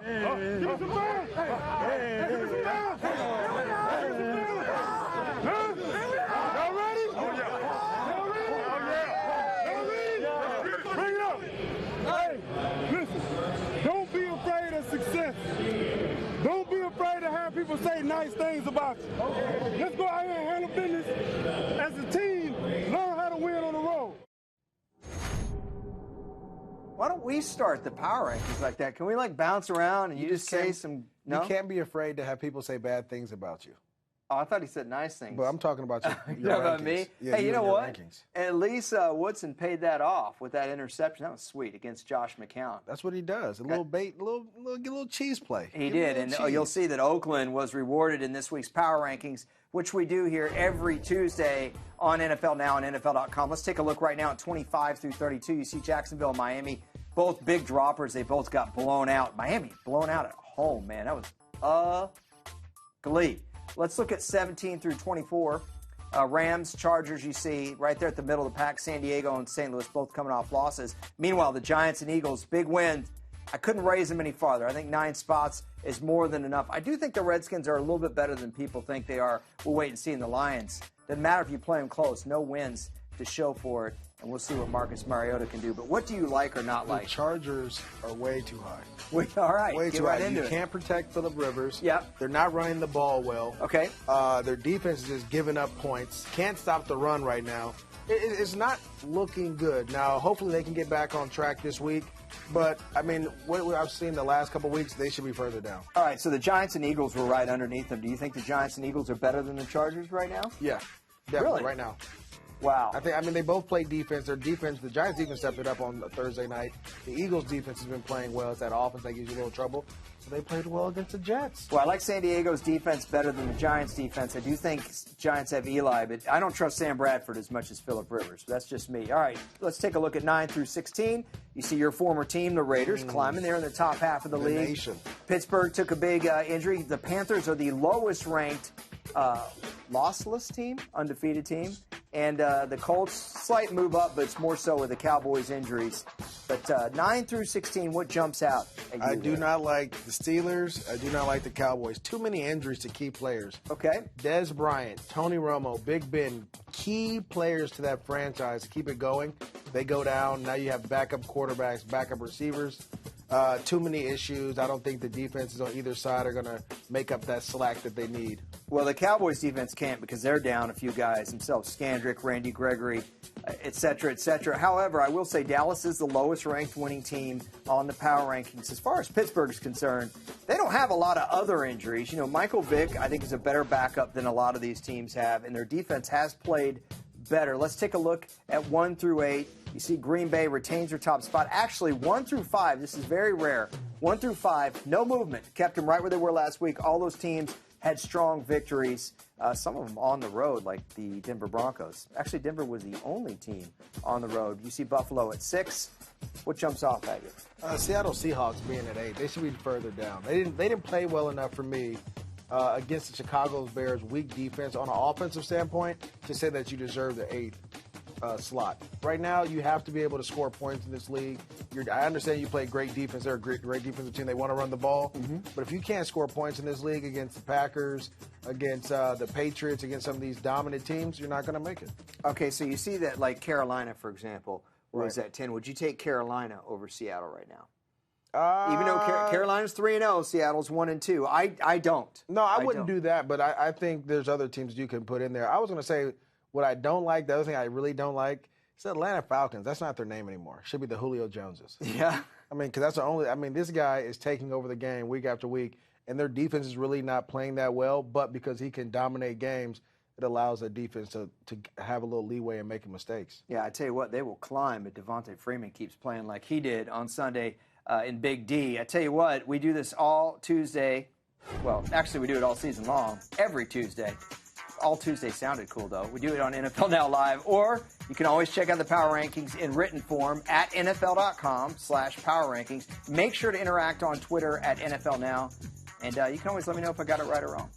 Bring it up. Hey, listen, don't be afraid of success. Don't be afraid to have people say nice things about you. Let's go out here and handle business as a team. Learn how to win on the road. Why don't we start the power rankings like that? Can we bounce around and you just say some? No? You can't be afraid to have people say bad things about you. Oh, I thought he said nice things. But I'm talking about your you know about me? Yeah, hey, you know what? Rankings. At least Woodson paid that off with that interception. That was sweet against Josh McCown. That's what he does. A little bait, a little cheese play. He did, and you'll see that Oakland was rewarded in this week's power rankings, which we do here every Tuesday on NFL Now and NFL.com. Let's take a look right now at 25 through 32. You see Jacksonville and Miami, both big droppers. They both got blown out. Miami blown out at home, man. That was ugly. Let's look at 17 through 24. Rams, Chargers, you see right there at the middle of the pack. San Diego and St. Louis both coming off losses. Meanwhile, the Giants and Eagles, big win. I couldn't raise them any farther. I think 9 spots is more than enough. I do think the Redskins are a little bit better than people think they are. We'll wait and see in the Lions. Doesn't matter if you play them close. No wins to show for it. And we'll see what Marcus Mariota can do. But what do you like or not like? The Chargers are way too high. All right, way get too right high. into You it. can't protect Phillip Rivers. Yep. They're not running the ball well. Okay. Their defense is just giving up points. Can't stop the run right now. It's not looking good. Now, hopefully they can get back on track this week. But, I mean, what I've seen the last couple of weeks, they should be further down. All right, so the Giants and Eagles were right underneath them. Do you think the Giants and Eagles are better than the Chargers right now? Yeah, definitely, Really? right now. Wow. I mean, they both play defense. Their defense, the Giants defense stepped it up on Thursday night. The Eagles defense has been playing well. It's that offense that gives you a little trouble. So they played well against the Jets. Well, I like San Diego's defense better than the Giants' defense. I do think Giants have Eli, but I don't trust Sam Bradford as much as Phillip Rivers. That's just me. All right, let's take a look at 9 through 16. You see your former team, the Raiders, climbing there in the top half of the league. Nation. Pittsburgh took a big injury. The Panthers are the lowest ranked lossless team, undefeated team. And the Colts, slight move up, but it's more so with the Cowboys' injuries. But 9 through 16, what jumps out at you? I do not like the Steelers. I do not like the Cowboys. Too many injuries to key players. Okay. Dez Bryant, Tony Romo, Big Ben, key players to that franchise to keep it going. They go down. Now you have backup quarterbacks, backup receivers. Too many issues. I don't think the defenses on either side are going to make up that slack that they need. Well, the Cowboys defense can't because they're down a few guys themselves, Scandrick, Randy Gregory, et cetera, et cetera. However, I will say Dallas is the lowest ranked winning team on the power rankings. As far as Pittsburgh is concerned, they don't have a lot of other injuries. You know, Michael Vick, I think, is a better backup than a lot of these teams have, and their defense has played better. Let's take a look at 1 through 8. You see Green Bay retains their top spot. Actually, 1 through 5, this is very rare. 1 through 5, no movement. Kept them right where they were last week. All those teams had strong victories, some of them on the road, like the Denver Broncos. Actually, Denver was the only team on the road. You see Buffalo at 6. What jumps off at you? Seattle Seahawks being at 8. They should be further down. They didn't play well enough for me against the Chicago Bears' weak defense on an offensive standpoint to say that you deserve the 8th slot. Right now, you have to be able to score points in this league. I understand you play great defense. They're a great defensive team. They want to run the ball. Mm-hmm. But if you can't score points in this league against the Packers, against the Patriots, against some of these dominant teams, you're not going to make it. Okay, so you see that, like Carolina, for example, was at 10. Would you take Carolina over Seattle right now? Even though Carolina's 3-0, Seattle's 1-2. I don't. No, I wouldn't do that, but I think there's other teams you can put in there. I was going to say what I don't like, the other thing I really don't like, is the Atlanta Falcons. That's not their name anymore. It should be the Julio Joneses. Yeah. I mean, because that's the only – I mean, this guy is taking over the game week after week, and their defense is really not playing that well, but because he can dominate games, it allows the defense to have a little leeway in making mistakes. Yeah, I tell you what, they will climb if Devontae Freeman keeps playing like he did on Sunday in Big D. I tell you what, we do this all Tuesday. Well, actually, we do it all season long, every Tuesday. All Tuesday sounded cool, though. We do it on NFL Now Live, or you can always check out the Power Rankings in written form at NFL.com/Power Rankings. Make sure to interact on Twitter at NFL Now, and you can always let me know if I got it right or wrong.